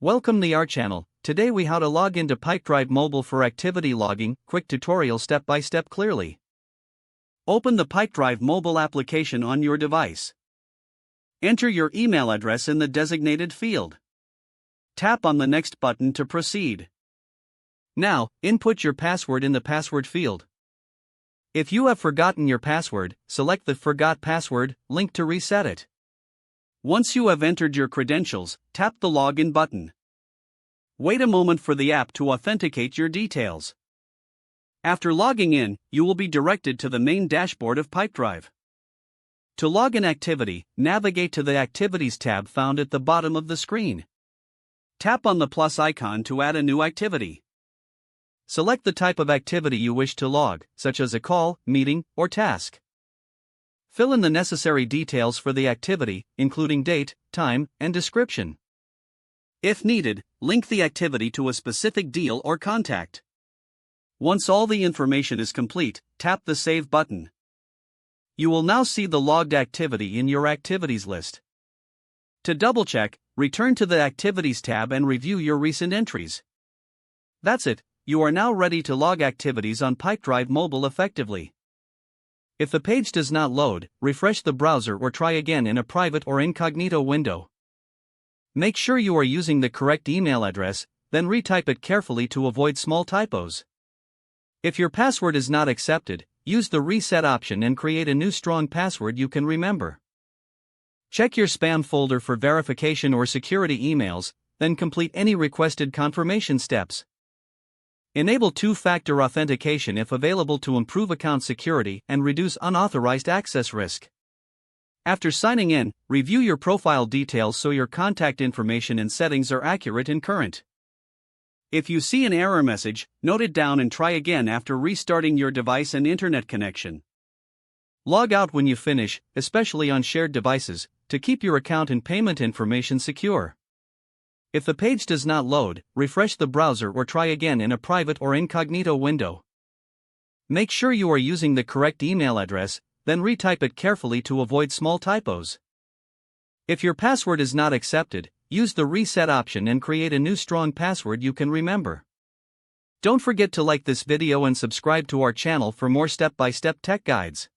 Welcome to our channel. Today we how to log into Pipedrive mobile for activity logging, quick tutorial step by step clearly. Open the Pipedrive mobile application on your device. Enter your email address in the designated field. Tap on the next button to proceed. Now, input your password in the password field. If you have forgotten your password, select the Forgot Password link to reset it. Once you have entered your credentials, tap the Login button. Wait a moment for the app to authenticate your details. After logging in, you will be directed to the main dashboard of Pipedrive. To log an activity, navigate to the Activities tab found at the bottom of the screen. Tap on the plus icon to add a new activity. Select the type of activity you wish to log, such as a call, meeting, or task. Fill in the necessary details for the activity, including date, time, and description. If needed, link the activity to a specific deal or contact. Once all the information is complete, tap the Save button. You will now see the logged activity in your activities list. To double-check, return to the Activities tab and review your recent entries. That's it, you are now ready to log activities on Pipedrive mobile effectively. If the page does not load, refresh the browser or try again in a private or incognito window. Make sure you are using the correct email address, then retype it carefully to avoid small typos. If your password is not accepted, use the reset option and create a new strong password you can remember. Check your spam folder for verification or security emails, then complete any requested confirmation steps. Enable two-factor authentication if available to improve account security and reduce unauthorized access risk. After signing in, review your profile details so your contact information and settings are accurate and current. If you see an error message, note it down and try again after restarting your device and internet connection. Log out when you finish, especially on shared devices, to keep your account and payment information secure. If the page does not load, refresh the browser or try again in a private or incognito window. Make sure you are using the correct email address, then retype it carefully to avoid small typos. If your password is not accepted, use the reset option and create a new strong password you can remember. Don't forget to like this video and subscribe to our channel for more step-by-step tech guides.